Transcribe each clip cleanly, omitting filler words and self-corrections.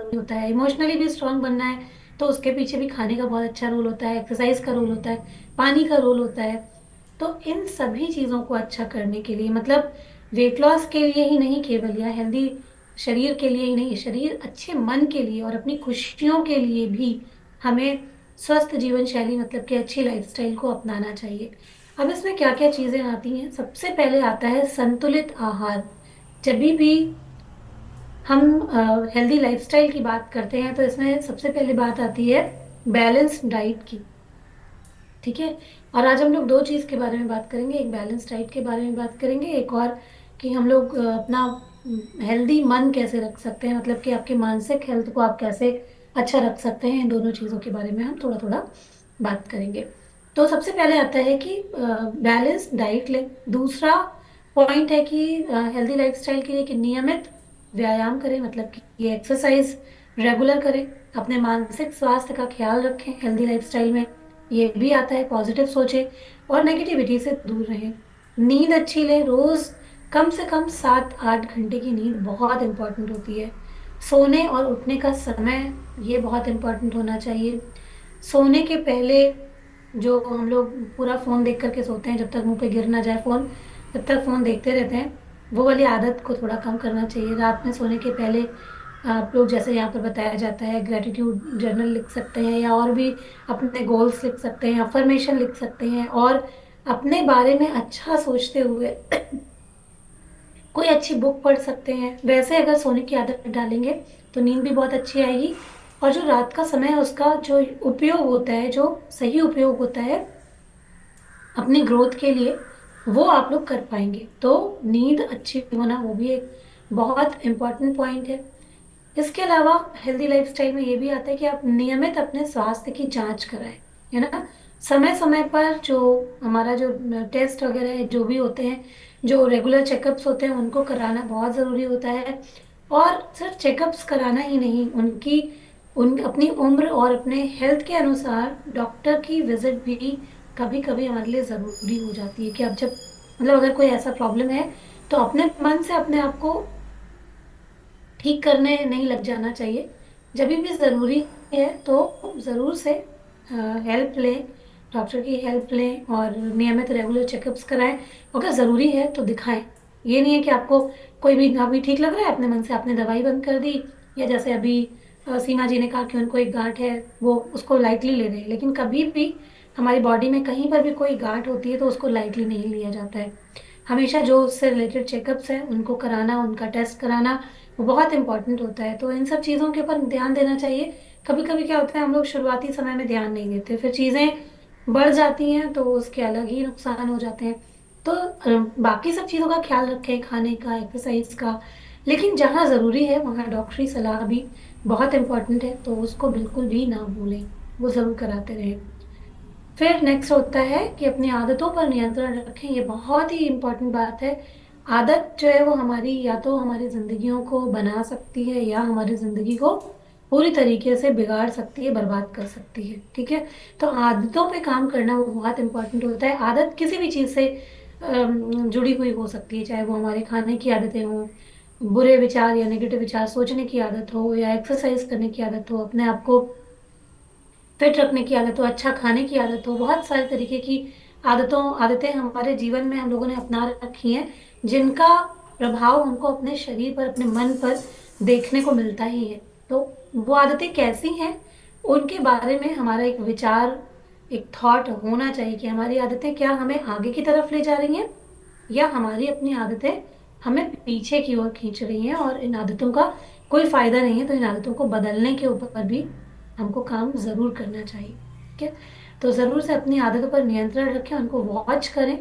जरूरी होता है। इमोशनली भी स्ट्रांग बनना है तो उसके पीछे भी खाने का बहुत अच्छा रोल होता है, एक्सरसाइज का रोल होता है, पानी का रोल होता है। तो इन सभी चीजों को अच्छा करने के लिए, मतलब वेट लॉस के लिए ही नहीं केवल, या हेल्दी शरीर के लिए ही नहीं, शरीर अच्छे मन के लिए और अपनी खुशियों के लिए भी हमें स्वस्थ जीवन शैली, मतलब कि अच्छी लाइफस्टाइल को अपनाना चाहिए। अब इसमें क्या क्या चीजें आती हैं? सबसे पहले आता है संतुलित आहार। जब भी हम हेल्दी लाइफस्टाइल की बात करते हैं तो इसमें सबसे पहले बात आती है बैलेंस्ड डाइट की। ठीक है। और आज हम लोग दो चीज के बारे में बात करेंगे, एक बैलेंस डाइट के बारे में बात करेंगे, एक और कि हम लोग अपना हेल्दी मन कैसे रख सकते हैं, मतलब कि आपके मानसिक हेल्थ को आप कैसे अच्छा रख सकते हैं। इन दोनों चीजों के बारे में हम थोड़ा थोड़ा बात करेंगे। तो सबसे पहले आता है कि बैलेंस डाइट लें। दूसरा पॉइंट है कि हेल्दी लाइफस्टाइल के लिए कि नियमित व्यायाम करें, मतलब कि ये एक्सरसाइज रेगुलर करें। अपने मानसिक स्वास्थ्य का ख्याल रखें हेल्दी लाइफस्टाइल में, ये भी आता है। पॉजिटिव सोचें और नेगेटिविटी से दूर रहें। नींद अच्छी लें, रोज कम से कम 7-8 घंटे की नींद बहुत इंपॉर्टेंट होती है। सोने और उठने का समय ये बहुत इंपॉर्टेंट होना चाहिए। सोने के पहले जो हम लोग पूरा फोन देख करके सोते हैं, जब तक मुंह पे गिर ना जाए फोन, जब तक फोन देखते रहते हैं, वो वाली आदत को थोड़ा कम करना चाहिए। रात में सोने के पहले आप लोग, जैसे यहाँ पर बताया जाता है, ग्रेटिट्यूड जर्नल लिख सकते हैं, या और भी अपने गोल्स लिख सकते हैं, अफर्मेशन लिख सकते हैं, और अपने बारे में अच्छा सोचते हुए कोई अच्छी बुक पढ़ सकते हैं। वैसे अगर सोने की आदत डालेंगे तो नींद भी बहुत अच्छी आएगी, और जो रात का समय है उसका जो उपयोग होता है, जो सही उपयोग होता है अपनी ग्रोथ के लिए, वो आप लोग कर पाएंगे। तो नींद अच्छी होना वो भी एक बहुत इंपॉर्टेंट पॉइंट है। इसके अलावा हेल्दी लाइफस्टाइल में ये भी आता है कि आप नियमित अपने स्वास्थ्य की जांच कराएं, है ना। समय समय पर जो हमारा जो टेस्ट वगैरह है, जो भी होते हैं, जो रेगुलर चेकअप्स होते हैं, उनको कराना बहुत जरूरी होता है। और सिर्फ चेकअप्स कराना ही नहीं, उनकी उन अपनी उम्र और अपने हेल्थ के अनुसार डॉक्टर की विजिट भी कभी कभी हमारे लिए जरूरी हो जाती है। कि अब जब, मतलब अगर कोई ऐसा प्रॉब्लम है तो अपने मन से अपने आप को ठीक करने नहीं लग जाना चाहिए। जब भी जरूरी है तो जरूर से हेल्प लें, डॉक्टर की हेल्प लें, और नियमित रेगुलर चेकअप्स कराएं। अगर जरूरी है तो दिखाएं। ये नहीं है कि आपको कोई भी अभी ठीक लग रहा है, अपने मन से आपने दवाई बंद कर दी, या जैसे अभी सीमा जी ने कहा कि उनको एक गांठ है, वो उसको लाइटली ले रहे हैं। लेकिन कभी भी हमारी बॉडी में कहीं पर भी कोई गांठ होती है तो उसको लाइटली नहीं लिया जाता है। हमेशा जो उससे रिलेटेड चेकअप्स हैं उनको कराना, उनका टेस्ट कराना, वो बहुत इंपॉर्टेंट होता है। तो इन सब चीज़ों के ऊपर ध्यान देना चाहिए। कभी कभी क्या होता है, हम लोग शुरुआती समय में ध्यान नहीं देते, फिर चीज़ें बढ़ जाती हैं तो उसके अलग ही नुकसान हो जाते हैं। तो बाकी सब चीज़ों का ख्याल रखें, खाने का, एक्सरसाइज का। लेकिन जहाँ ज़रूरी है वहाँ डॉक्टरी सलाह भी बहुत इंपॉर्टेंट है, तो उसको बिल्कुल भी ना भूलें, वो ज़रूर कराते रहें। फिर नेक्स्ट होता है कि अपनी आदतों पर नियंत्रण रखें। ये बहुत ही इंपॉर्टेंट बात है। आदत जो है वो हमारी, या तो हमारी जिंदगियों को बना सकती है, या हमारी जिंदगी को पूरी तरीके से बिगाड़ सकती है, बर्बाद कर सकती है। ठीक है। तो आदतों पे काम करना वो बहुत इंपॉर्टेंट होता है। आदत किसी भी चीज से जुड़ी हुई हो सकती है, चाहे वो हमारे खाने की आदतें हों, बुरे विचार या नेगेटिव विचार सोचने की आदत हो, या एक्सरसाइज करने की आदत हो, अपने आप को फिट रखने की आदत हो, अच्छा खाने की आदत हो। बहुत सारे तरीके की आदतें हमारे जीवन में हम लोगों ने अपना रखी हैं, जिनका प्रभाव हमको अपने शरीर पर, अपने मन पर देखने को मिलता ही है। तो वो आदतें कैसी हैं, उनके बारे में हमारा एक विचार, एक थॉट होना चाहिए कि हमारी आदतें क्या हमें आगे की तरफ ले जा रही हैं, या हमारी अपनी आदतें हमें पीछे की ओर खींच रही हैं, और इन आदतों का कोई फायदा नहीं है। तो इन आदतों को बदलने के ऊपर भी हमको काम जरूर करना चाहिए। ठीक है। तो जरूर से अपनी आदतों पर नियंत्रण रखें, उनको वॉच करें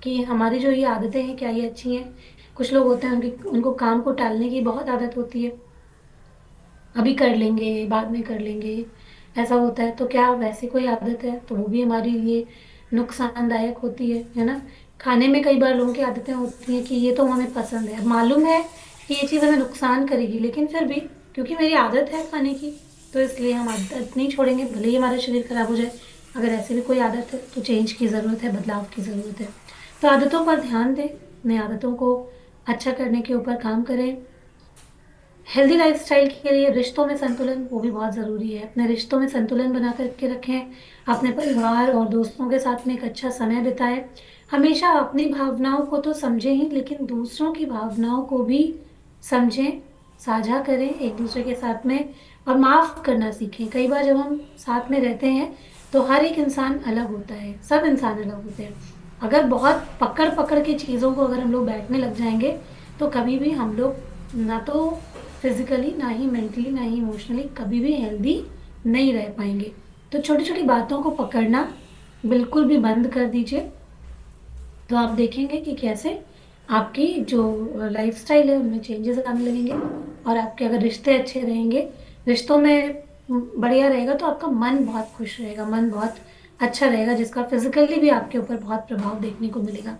कि हमारी जो ये आदतें हैं क्या ये अच्छी हैं। कुछ लोग होते हैं उनकी, उनको काम को टालने की बहुत आदत होती है, अभी कर लेंगे, बाद में कर लेंगे, ऐसा होता है। तो क्या वैसी कोई आदत है तो वो भी हमारे लिए नुकसानदायक होती है ना। खाने में कई बार लोगों की आदतें होती हैं कि ये तो हमें पसंद है, मालूम है कि ये चीज़ हमें नुकसान करेगी, लेकिन फिर भी क्योंकि मेरी आदत है खाने की, तो इसलिए हम आदत नहीं छोड़ेंगे, भले ही हमारा शरीर खराब हो जाए। अगर ऐसी भी कोई आदत है तो चेंज की ज़रूरत है, बदलाव की ज़रूरत है। तो आदतों पर ध्यान दें, अपनी आदतों को अच्छा करने के ऊपर काम करें। हेल्दी लाइफस्टाइल के लिए रिश्तों में संतुलन वो भी बहुत ज़रूरी है। अपने रिश्तों में संतुलन बना करके रखें। अपने परिवार और दोस्तों के साथ में एक अच्छा समय बिताएं। हमेशा अपनी भावनाओं को तो समझें ही, लेकिन दूसरों की भावनाओं को भी समझें, साझा करें एक दूसरे के साथ में। और माफ करना सीखें। कई बार जब हम साथ में रहते हैं तो हर एक इंसान अलग होता है, सब इंसान अलग होते हैं। अगर बहुत पकड़ पकड़ के चीज़ों को अगर हम लोग बैठने लग जाएंगे तो कभी भी हम लोग ना तो फिजिकली, ना ही मेंटली, ना ही इमोशनली कभी भी हेल्दी नहीं रह पाएंगे। तो छोटी छोटी बातों को पकड़ना बिल्कुल भी बंद कर दीजिए। तो आप देखेंगे कि कैसे आपकी जो लाइफस्टाइल है उनमें चेंजेस आने लगेंगे। और आपके अगर रिश्ते अच्छे रहेंगे, रिश्तों में बढ़िया रहेगा, तो आपका मन बहुत खुश रहेगा, मन बहुत अच्छा रहेगा, जिसका फिजिकली भी आपके ऊपर बहुत प्रभाव देखने को मिलेगा।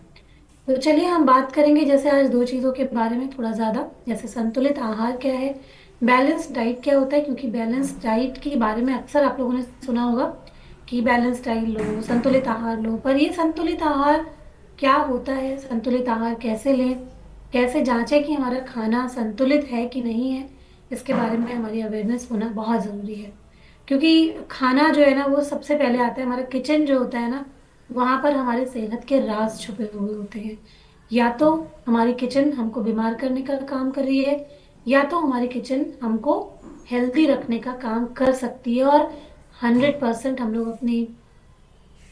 तो चलिए हम बात करेंगे जैसे आज दो चीज़ों के बारे में थोड़ा ज़्यादा, जैसे संतुलित आहार क्या है, बैलेंस डाइट क्या होता है। क्योंकि बैलेंस डाइट के बारे में अक्सर आप लोगों ने सुना होगा कि बैलेंस डाइट लो, संतुलित आहार लो। पर ये संतुलित आहार क्या होता है, संतुलित आहार कैसे लें, कैसे जांचें कि हमारा खाना संतुलित है कि नहीं है, इसके बारे में हमारी अवेयरनेस होना बहुत ज़रूरी है। क्योंकि खाना जो है ना वो सबसे पहले आता है, हमारा किचन जो होता है ना, वहां पर हमारे सेहत के राज छुपे हुए होते हैं। या तो हमारी किचन हमको बीमार करने का काम कर रही है, या तो हमारी किचन हमको हेल्दी रखने का काम कर सकती है। और 100% हम लोग अपनी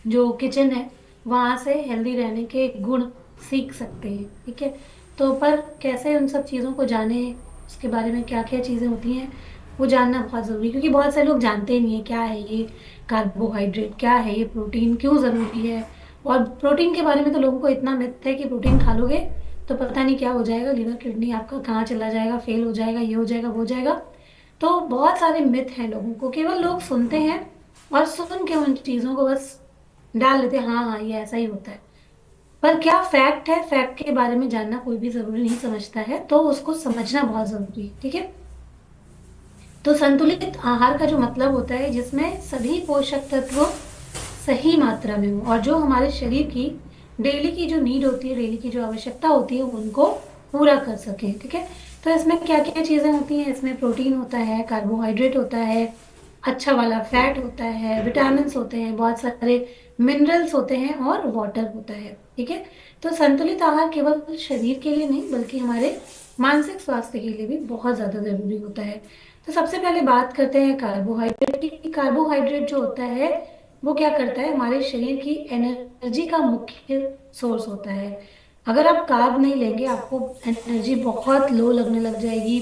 जो किचन है वहां से हेल्दी रहने के गुण सीख सकते हैं। ठीक है। तो पर कैसे उन सब चीज़ों को जाने, उसके बारे में क्या क्या चीज़ें होती हैं वो जानना बहुत ज़रूरी है। क्योंकि बहुत सारे लोग जानते ही नहीं है क्या है ये कार्बोहाइड्रेट, क्या है ये प्रोटीन, क्यों ज़रूरी है। और प्रोटीन के बारे में तो लोगों को इतना मिथ है कि प्रोटीन खा लोगे तो पता नहीं क्या हो जाएगा, लिवर किडनी आपका कहाँ चला जाएगा, फेल हो जाएगा, ये हो जाएगा, वो हो जाएगा। तो बहुत सारे मिथ हैं लोगों को, केवल लोग सुनते हैं और सुन के उन चीज़ों को बस डाल देते हैं, हाँ हाँ ये ऐसा ही होता है। पर क्या फैक्ट है, फैक्ट के बारे में जानना कोई भी जरूरी नहीं समझता है, तो उसको समझना बहुत जरूरी है। ठीक है। तो संतुलित आहार का जो मतलब होता है जिसमें सभी पोषक तत्व सही मात्रा में हो, और जो हमारे शरीर की डेली की जो नीड होती है, डेली की जो आवश्यकता होती है उनको पूरा कर सके। ठीक है। तो इसमें क्या क्या चीजें होती हैं, इसमें प्रोटीन होता है, कार्बोहाइड्रेट होता है, अच्छा वाला फैट होता है, विटामिन होते हैं, बहुत सारे मिनरल्स होते हैं और वाटर होता है। ठीक है। तो संतुलित आहार केवल शरीर के लिए नहीं बल्कि हमारे मानसिक स्वास्थ्य के लिए भी बहुत ज्यादा जरूरी होता है। तो सबसे पहले बात करते हैं कार्बोहाइड्रेट की। कार्बोहाइड्रेट जो होता है वो क्या करता है, हमारे शरीर की एनर्जी का मुख्य सोर्स होता है। अगर आप कार्ब नहीं लेंगे आपको एनर्जी बहुत लो लगने लग जाएगी,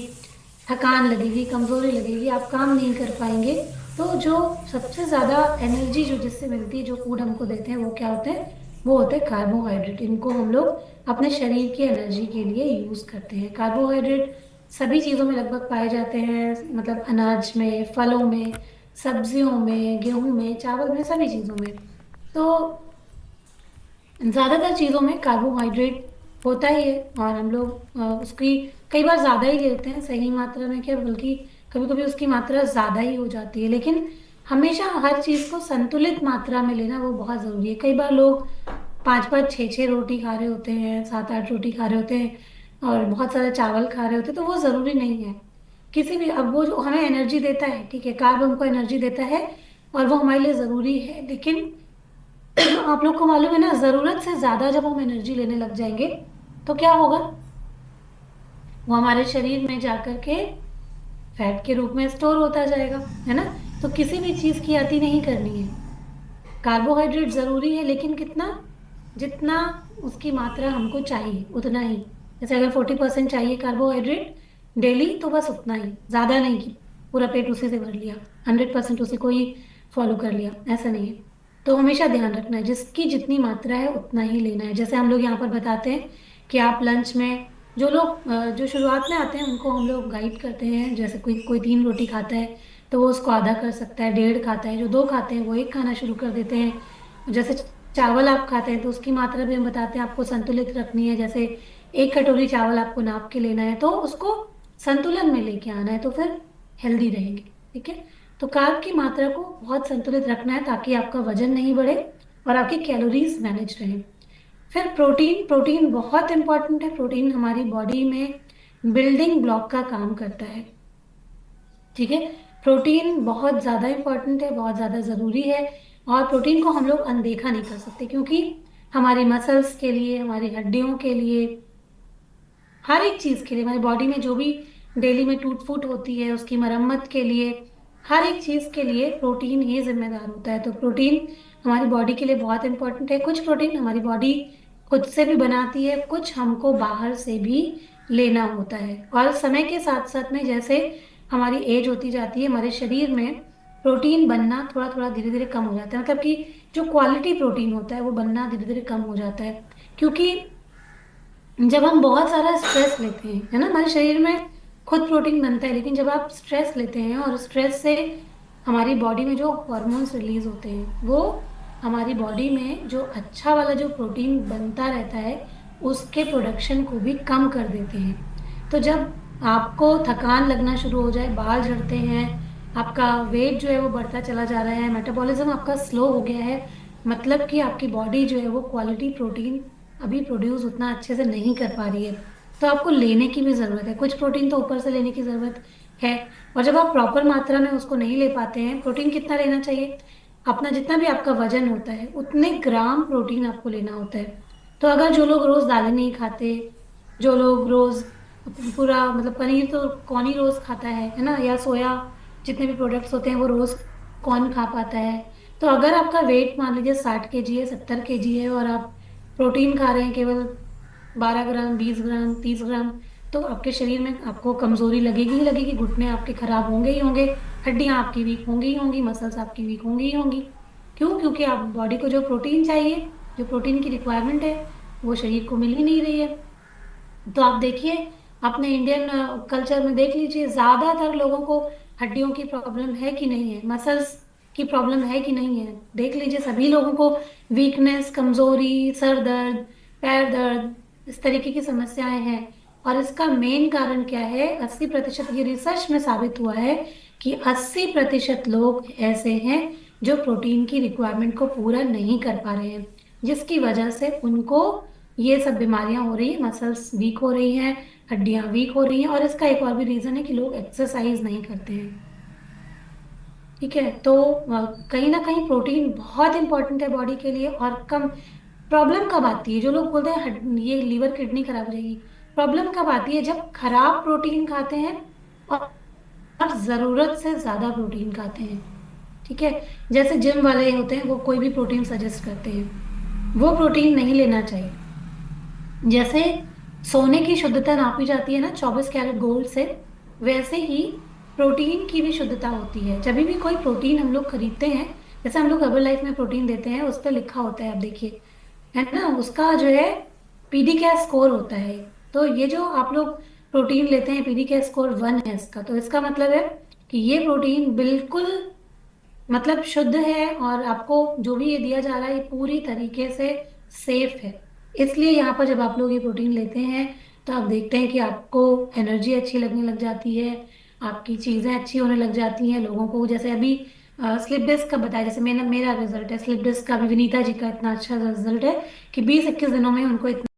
थकान लगेगी, कमजोरी लगेगी, आप काम नहीं कर पाएंगे। तो जो सबसे ज्यादा एनर्जी जो जिससे मिलती है, जो फूड हमको देते हैं वो क्या होते हैं, वो होते हैं कार्बोहाइड्रेट। इनको हम लोग अपने शरीर की एनर्जी के लिए यूज करते हैं। कार्बोहाइड्रेट सभी चीजों में लगभग पाए जाते हैं, मतलब अनाज में, फलों में, सब्जियों में, गेहूं में, चावल में, सभी चीजों में। तो ज्यादातर चीजों में कार्बोहाइड्रेट होता ही है। और हम लोग उसकी कई बार ज्यादा ही लेते हैं, सही मात्रा में क्या, बल्कि कभी कभी उसकी मात्रा ज्यादा ही हो जाती है। लेकिन हमेशा हर चीज को संतुलित मात्रा में लेना वो बहुत जरूरी है। कई बार लोग पाँच पाँच छः छः रोटी खा रहे होते हैं, सात आठ रोटी खा रहे होते हैं, और बहुत सारा चावल खा रहे होते हैं, तो वो जरूरी नहीं है। किसी भी, अब वो जो हमें एनर्जी देता है, ठीक है, कार्ब हमको एनर्जी देता है और वो हमारे लिए जरूरी है। लेकिन आप लोग को मालूम है ना, जरूरत से ज्यादा जब हम एनर्जी लेने लग जाएंगे तो क्या होगा, वो हमारे शरीर में जाकर के फैट के रूप में स्टोर होता जाएगा, है ना। तो किसी भी चीज की अति नहीं करनी है। कार्बोहाइड्रेट जरूरी है लेकिन कितना, जितना उसकी मात्रा हमको चाहिए उतना ही। जैसे अगर 40% चाहिए कार्बोहाइड्रेट डेली, तो बस उतना ही, ज्यादा नहीं कि पूरा पेट उसी से भर लिया, 100% उसी को ही फॉलो कर लिया, ऐसा नहीं है। तो हमेशा ध्यान रखना है जिसकी जितनी मात्रा है उतना ही लेना है। जैसे हम लोग यहाँ पर बताते हैं कि आप लंच में, जो लोग जो शुरुआत में आते हैं उनको हम लोग गाइड करते हैं, जैसे कोई कोई 3 रोटी खाता है तो वो उसको आधा कर सकता है, डेढ़ खाता है, जो 2 खाते हैं वो एक खाना शुरू कर देते हैं। जैसे चावल आप खाते हैं तो उसकी मात्रा भी हम बताते हैं आपको संतुलित रखनी है। जैसे 1 कटोरी चावल आपको नाप के लेना है, तो उसको संतुलन में लेके आना है, तो फिर हेल्दी रहेंगे। ठीक है। तो कार्ब की मात्रा को बहुत संतुलित रखना है ताकि आपका वजन नहीं बढ़े और आपकी कैलोरीज मैनेज रहे। फिर प्रोटीन, प्रोटीन बहुत इंपॉर्टेंट है। प्रोटीन हमारी बॉडी में बिल्डिंग ब्लॉक का काम करता है। ठीक है। प्रोटीन बहुत ज्यादा इंपॉर्टेंट है, बहुत ज्यादा जरूरी है। और प्रोटीन को हम लोग अनदेखा नहीं कर सकते, क्योंकि हमारी मसल्स के लिए, हमारी हड्डियों के लिए, हर एक चीज के लिए, हमारी बॉडी में जो भी डेली में टूट फूट होती है उसकी मरम्मत के लिए, हर एक चीज के लिए प्रोटीन ही जिम्मेदार होता है। तो प्रोटीन हमारी बॉडी के लिए बहुत इंपॉर्टेंट है। कुछ प्रोटीन हमारी बॉडी खुद से भी बनाती है, कुछ हमको बाहर से भी लेना होता है। और समय के साथ साथ में जैसे हमारी एज होती जाती है, हमारे शरीर में प्रोटीन बनना थोड़ा थोड़ा धीरे धीरे कम हो जाता है। मतलब कि जो क्वालिटी प्रोटीन होता है वो बनना धीरे धीरे कम हो जाता है। क्योंकि जब हम बहुत सारा स्ट्रेस लेते हैं, है ना, हमारे शरीर में खुद प्रोटीन बनता है, लेकिन जब आप स्ट्रेस लेते हैं और स्ट्रेस से हमारी बॉडी में जो हॉर्मोन्स रिलीज होते हैं वो हमारी बॉडी में जो अच्छा वाला जो प्रोटीन बनता रहता है उसके प्रोडक्शन को भी कम कर देते हैं। तो जब आपको थकान लगना शुरू हो जाए, बाल झड़ते हैं, आपका वेट जो है वो बढ़ता चला जा रहा है, मेटाबॉलिज्म आपका स्लो हो गया है, मतलब कि आपकी बॉडी जो है वो क्वालिटी प्रोटीन अभी प्रोड्यूस उतना अच्छे से नहीं कर पा रही है। तो आपको लेने की भी जरूरत है, कुछ प्रोटीन तो ऊपर से लेने की जरूरत है। और जब आप प्रॉपर मात्रा में उसको नहीं ले पाते हैं, प्रोटीन कितना लेना चाहिए, अपना जितना भी आपका वजन होता है उतने ग्राम प्रोटीन आपको लेना होता है। तो अगर जो लोग रोज दालें नहीं खाते, जो लोग रोज पूरा मतलब पनीर तो कौन ही रोज खाता है ना, या सोया जितने भी प्रोडक्ट्स होते हैं वो रोज कौन खा पाता है। तो अगर आपका वेट मान लीजिए 60 kg है, 70 kg है, और आप प्रोटीन खा रहे हैं केवल 12 ग्राम, 20 ग्राम, 30 ग्राम, तो आपके शरीर में आपको कमजोरी लगेगी ही लगेगी, घुटने आपके खराब होंगे ही होंगे, हड्डियां आपकी वीक होंगी ही होंगी, मसल्स आपकी वीक होंगी ही होंगी। क्यों? क्योंकि आप बॉडी को जो प्रोटीन चाहिए, जो प्रोटीन की रिक्वायरमेंट है, वो शरीर को मिल ही नहीं रही है। तो आप देखिए, अपने इंडियन कल्चर में देख लीजिए, ज्यादातर लोगों को हड्डियों की प्रॉब्लम है कि नहीं है, मसल्स की प्रॉब्लम है कि नहीं है, देख लीजिए सभी लोगों को वीकनेस, कमजोरी, सर दर्द, पैर दर्द, इस तरीके की समस्याएं हैं। और इसका मेन कारण क्या है? 80%, ये रिसर्च में साबित हुआ है कि 80% लोग ऐसे हैं जो प्रोटीन की रिक्वायरमेंट को पूरा नहीं कर पा रहे हैं, जिसकी वजह से उनको ये सब बीमारियां हो रही है, मसल्स वीक हो रही हैं, हड्डियां वीक हो रही हैं। और इसका एक और भी रीजन है कि लोग एक्सरसाइज नहीं करते हैं। ठीक है। तो कहीं ना कहीं प्रोटीन बहुत इंपॉर्टेंट है बॉडी के लिए। और कम प्रॉब्लम कब आती है? जो लोग बोलते हैं ये लीवर किडनी खराब हो जाएगी, प्रॉब्लम कब आती है? जब खराब प्रोटीन खाते हैं और जरूरत से ज्यादा प्रोटीन खाते हैं। ठीक है। जैसे जिम वाले होते हैं, वो कोई भी प्रोटीन सजेस्ट करते हैं, वो प्रोटीन नहीं लेना चाहिए। जैसे सोने की शुद्धता नापी जाती है ना 24 कैरेट गोल्ड से, वैसे ही प्रोटीन की भी शुद्धता होती है। जब भी कोई प्रोटीन हम लोग खरीदते हैं, जैसे हम लोग हर्बल लाइफ में प्रोटीन देते हैं, उस पर लिखा होता है, आप देखिए, है ना, उसका जो है पीडी कैश स्कोर होता है। तो ये जो आप लोग प्रोटीन लेते हैं, पीडी कैश स्कोर 1 है इसका, तो इसका मतलब है कि ये प्रोटीन बिल्कुल मतलब शुद्ध है, और आपको जो भी ये दिया जा रहा है ये पूरी तरीके से सेफ है। इसलिए यहाँ पर जब आप लोग ये प्रोटीन लेते हैं तो आप देखते हैं कि आपको एनर्जी अच्छी लगने लग जाती है, आपकी चीजें अच्छी होने लग जाती हैं। लोगों को जैसे अभी स्लिप डिस्क का बताया, जैसे मेरा रिजल्ट है स्लिप डिस्क का भी, विनीता जी का इतना अच्छा रिजल्ट है कि 20-21 दिनों में उनको इतना